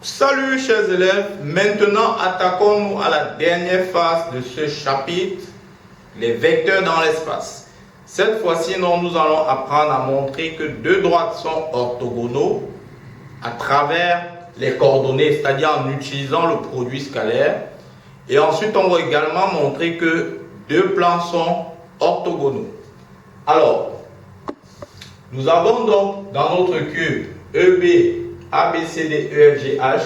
Salut chers élèves, maintenant attaquons-nous à la dernière phase de ce chapitre, les vecteurs dans l'espace. Cette fois-ci, nous allons apprendre à montrer que deux droites sont orthogonaux à travers les coordonnées, c'est-à-dire en utilisant le produit scalaire. Et ensuite, on va également montrer que deux plans sont orthogonaux. Alors, nous avons donc dans notre cube EB, ABCD, EFGH,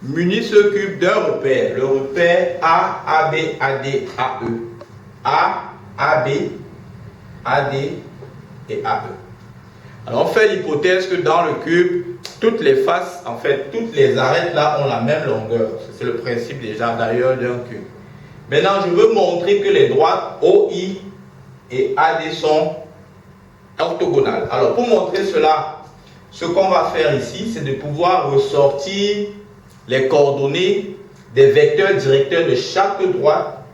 muni ce cube d'un repère, le repère A, AB, AD, AE. A, AB, AD et AE. Alors on fait l'hypothèse que dans le cube, toutes les faces, en fait, toutes les arêtes là ont la même longueur. C'est le principe déjà d'ailleurs d'un cube. Maintenant, je veux montrer que les droites OI et AD sont orthogonales. Alors pour montrer cela, ce qu'on va faire ici, c'est de pouvoir ressortir les coordonnées des vecteurs directeurs de chaque droite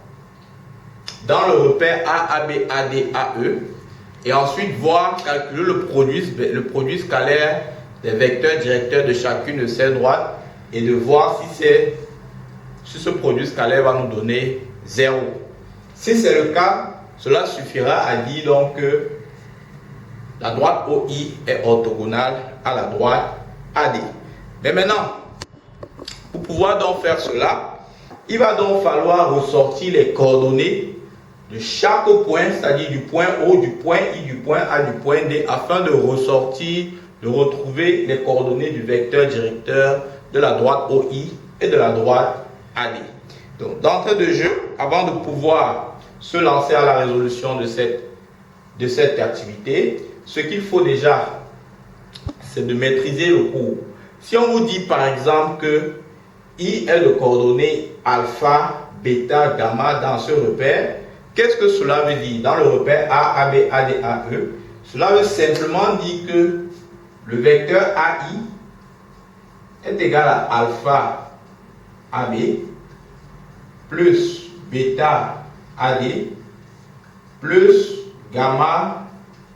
dans le repère A, AB, AD, AE et ensuite voir calculer le produit scalaire des vecteurs directeurs de chacune de ces droites et de voir si ce produit scalaire va nous donner 0. Si c'est le cas, cela suffira à dire donc que la droite OI est orthogonale à la droite AD. Mais maintenant, pour pouvoir donc faire cela, il va donc falloir ressortir les coordonnées de chaque point, c'est-à-dire du point O, du point I, du point A, du point D, afin de retrouver les coordonnées du vecteur directeur de la droite OI et de la droite AD. Donc, d'entrée de jeu, avant de pouvoir se lancer à la résolution de cette activité, ce qu'il faut déjà, c'est de maîtriser le cours. Si on vous dit par exemple que I est de coordonnées alpha, bêta, gamma dans ce repère, qu'est-ce que cela veut dire? Dans le repère A, AB, AD, AE, cela veut simplement dire que le vecteur AI est égal à alpha AB plus bêta AD plus gamma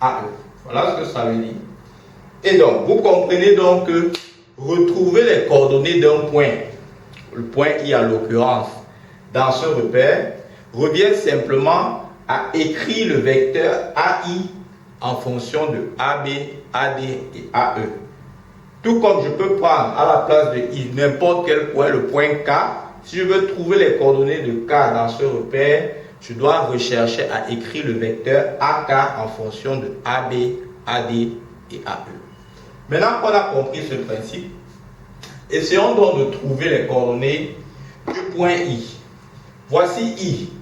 AE. Voilà ce que ça veut dire. Et donc, vous comprenez donc que retrouver les coordonnées d'un point, le point I en l'occurrence, dans ce repère, revient simplement à écrire le vecteur AI en fonction de AB, AD et AE. Tout comme je peux prendre à la place de I n'importe quel point, le point K, si je veux trouver les coordonnées de K dans ce repère, je dois rechercher à écrire le vecteur AK en fonction de AB, AD et AE. Maintenant qu'on a compris ce principe, essayons donc de trouver les coordonnées du point I. Voici I.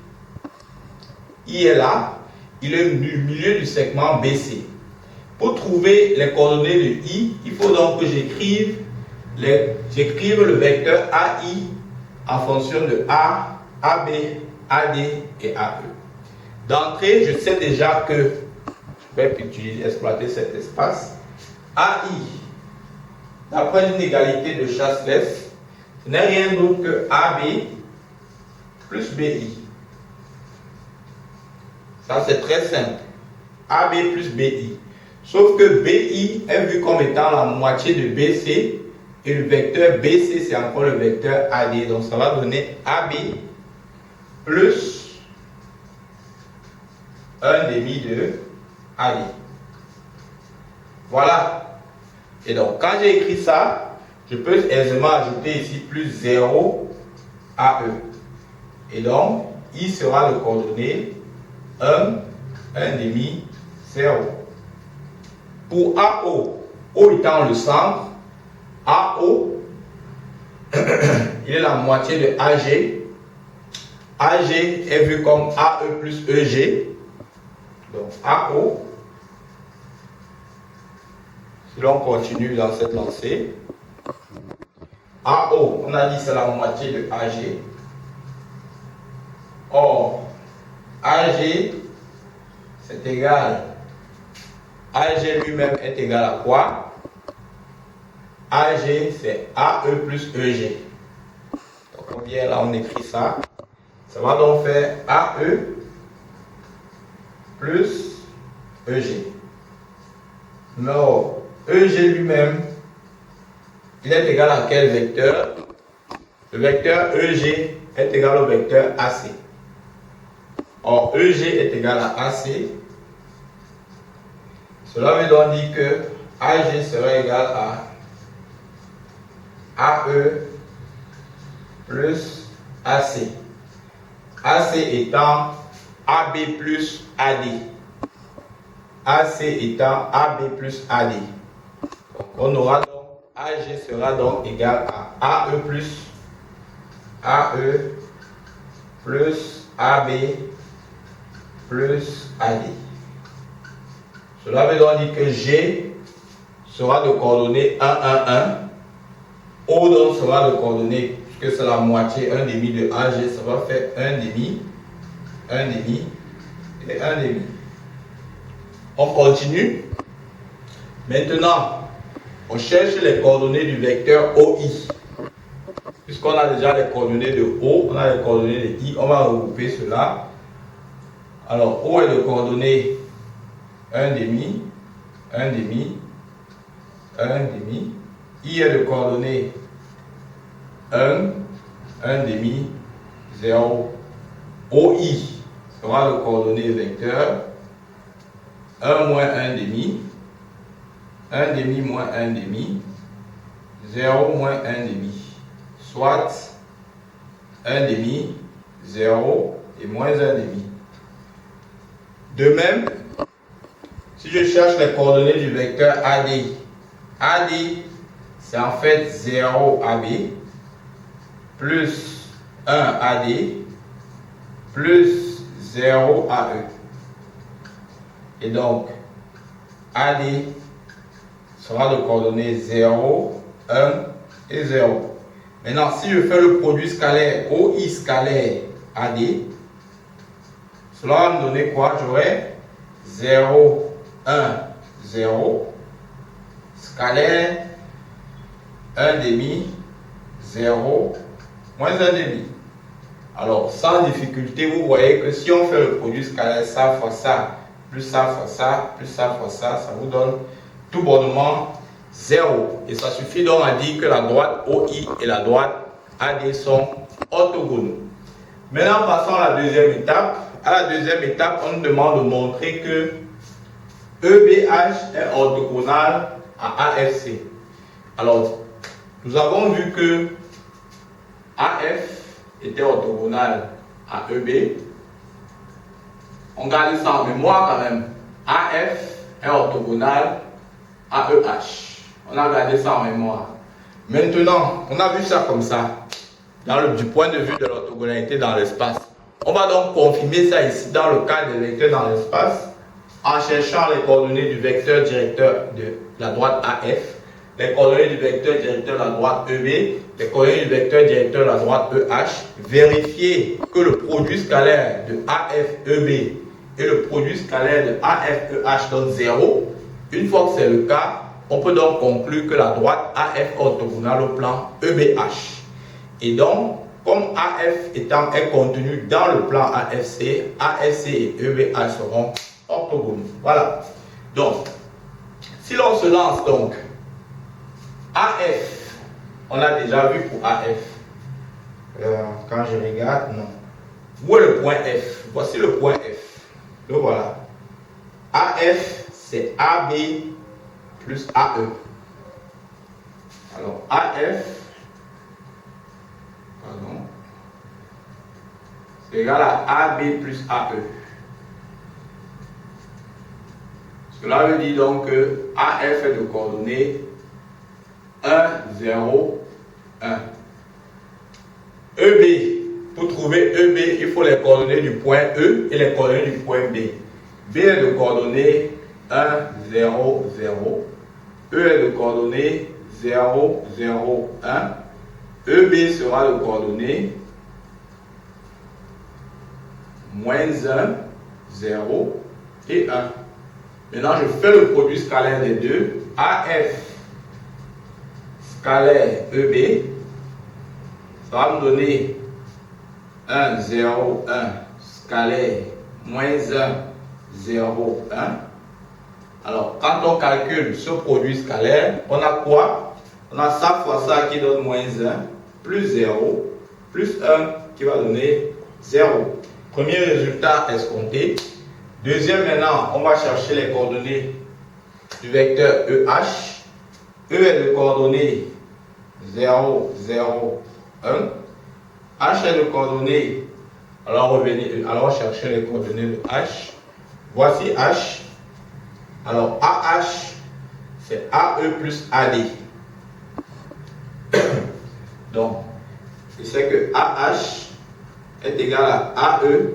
I est là, il est au milieu du segment BC. Pour trouver les coordonnées de I, il faut donc que j'écrive le vecteur AI en fonction de A, AB, AD et AE. D'entrée, je sais déjà que je vais exploiter cet espace. AI, d'après une égalité de Chasles, ce n'est rien d'autre que AB plus BI. Ça, c'est très simple. AB plus BI. Sauf que BI est vu comme étant la moitié de BC et le vecteur BC, c'est encore le vecteur AD. Donc, ça va donner AB plus 1 demi de AD. Voilà. Et donc, quand j'ai écrit ça, je peux aisément ajouter ici plus 0 AE. Et donc, I sera de coordonnées 1 demi, 0. Pour AO, O étant le centre, AO, il est la moitié de AG. AG est vu comme AE plus EG. Donc AO, si l'on continue dans cette lancée, AO, on a dit c'est la moitié de AG. Or, AG, c'est égal. AG lui-même est égal à quoi? AG, c'est AE plus EG. Donc, on vient là, on écrit ça. Ça va donc faire AE plus EG. Non, EG lui-même il est égal à quel vecteur? Le vecteur EG est égal au vecteur AC. Or, EG est égal à AC. Cela veut donc dire que AG serait égal à AE plus AC. AC étant AB plus AD. AC étant AB plus AD. Donc, on aura donc AG sera donc égal à AE plus AB plus AD. Cela veut donc dire que G sera de coordonnées 1, 1, 1. O donc sera de coordonnées, puisque c'est la moitié, 1 demi de AG, ça va faire 1 demi, 1 demi et 1 demi. On continue. Maintenant, on cherche les coordonnées du vecteur OI. Puisqu'on a déjà les coordonnées de O, on a les coordonnées de I, on va regrouper cela. Alors, O est de coordonnées 1 demi, 1 demi, 1 demi. I est de coordonnées 1, 1 demi, 0. OI sera de coordonnées vecteur 1 moins 1 demi, 1 demi moins 1 demi, 0 moins 1 demi. Soit 1 demi, 0 et moins 1 demi. De même, si je cherche les coordonnées du vecteur AD, AD c'est en fait 0 AB plus 1 AD plus 0 AE. Et donc, AD sera de coordonnées 0, 1 et 0. Maintenant, si je fais le produit scalaire OI scalaire AD, cela va me donner quoi? J'aurai 0, 1, 0, scalaire 1 demi, 0, moins 1 demi. Alors, sans difficulté, vous voyez que si on fait le produit scalaire, ça fois ça, plus ça fois ça, plus ça fois ça, ça vous donne tout bonnement 0. Et ça suffit donc à dire que la droite OI et la droite AD sont orthogonaux. Maintenant, passons à la deuxième étape. À la deuxième étape, on nous demande de montrer que EBH est orthogonal à AFC. Alors, nous avons vu que AF était orthogonal à EB. On garde ça en mémoire quand même. AF est orthogonal à EH. On a gardé ça en mémoire. Maintenant, on a vu ça comme ça, du point de vue de l'orthogonalité dans l'espace. On va donc confirmer ça ici dans le cas des vecteurs dans l'espace en cherchant les coordonnées du vecteur directeur de la droite AF, les coordonnées du vecteur directeur de la droite EB, les coordonnées du vecteur directeur de la droite EH. Vérifier que le produit scalaire de AF-EB et le produit scalaire de AF-EH donne 0. Une fois que c'est le cas, on peut donc conclure que la droite AF est orthogonale au plan EBH. Et donc, comme AF est contenu dans le plan AFC, AFC et EBH seront orthogonaux. Voilà. Donc, si l'on se lance donc, AF, on a déjà vu pour AF. Quand je regarde, non. Où est le point F? Voici le point F. Le voilà. AF, c'est AB plus AE. Alors, AF, pardon, c'est égal à AB plus AE. Cela veut dire donc que AF est de coordonnées 1, 0, 1. EB, pour trouver EB, il faut les coordonnées du point E et les coordonnées du point B. B est de coordonnées 1, 0, 0. E est de coordonnées 0, 0, 1. EB sera de coordonnées moins 1, 0 et 1. Maintenant, je fais le produit scalaire des deux. AF scalaire EB, ça va me donner 1, 0, 1 scalaire moins 1, 0, 1. Alors, quand on calcule ce produit scalaire, on a quoi? On a ça fois ça qui donne moins 1, plus 0, plus 1 qui va donner 0. Premier résultat escompté. Deuxième, maintenant, on va chercher les coordonnées du vecteur EH. E est le coordonnée 0, 0, 1. H est le coordonnée. Alors, alors chercher les coordonnées de H. Voici H. Alors, AH, c'est AE plus AD. Donc, je sais que AH est égal à AE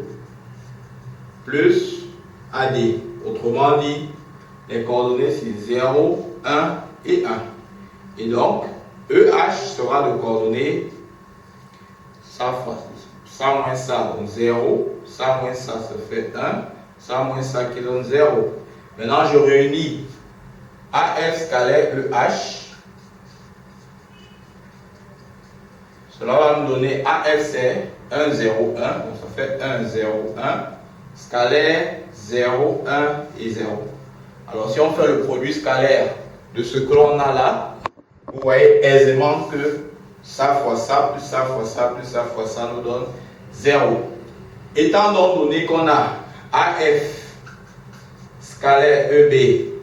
plus AD. Autrement dit, les coordonnées c'est 0, 1 et 1. Et donc, EH sera de coordonnées ça fois ça moins ça, donc 0, ça moins ça fait 1, ça moins ça qui donne 0. Maintenant, je réunis AF scalaire EH. Cela va me donner AF c'est 1, 0, 1, donc ça fait 1, 0, 1, scalaire 0, 1 et 0. Alors si on fait le produit scalaire de ce que l'on a là, vous voyez aisément que ça fois ça, plus ça fois ça, plus ça fois ça nous donne 0. Étant donc donné qu'on a AF scalaire EB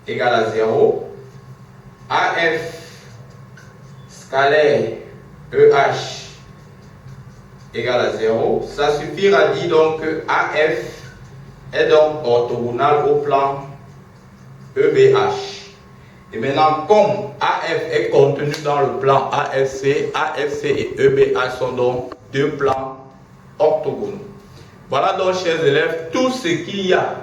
égale à 0, AF scalaire EH égale à 0, ça suffira à dire donc que AF est donc orthogonal au plan EBH. Et maintenant, comme AF est contenu dans le plan AFC, AFC et EBH sont donc deux plans orthogonaux. Voilà donc, chers élèves, tout ce qu'il y a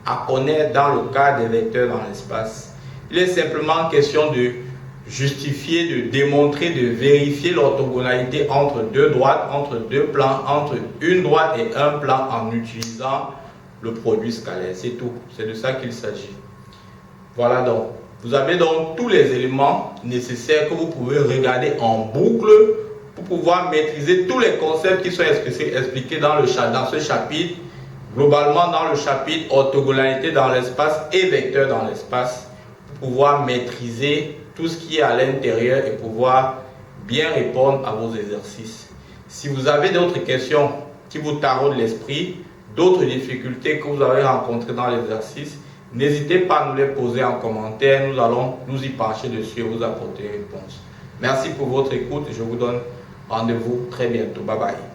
à connaître dans le cas des vecteurs dans l'espace. Il est simplement question de justifier, de démontrer, de vérifier l'orthogonalité entre deux droites, entre deux plans, entre une droite et un plan en utilisant le produit scalaire. C'est tout. C'est de ça qu'il s'agit. Voilà donc. Vous avez donc tous les éléments nécessaires que vous pouvez regarder en boucle pour pouvoir maîtriser tous les concepts qui sont expliqués dans ce chapitre. Globalement dans le chapitre orthogonalité dans l'espace et vecteur dans l'espace. Pour pouvoir maîtriser tout ce qui est à l'intérieur et pouvoir bien répondre à vos exercices. Si vous avez d'autres questions qui vous taraudent l'esprit, d'autres difficultés que vous avez rencontrées dans l'exercice, n'hésitez pas à nous les poser en commentaire. Nous allons nous y pencher dessus et vous apporter une réponse. Merci pour votre écoute et je vous donne rendez-vous très bientôt. Bye bye.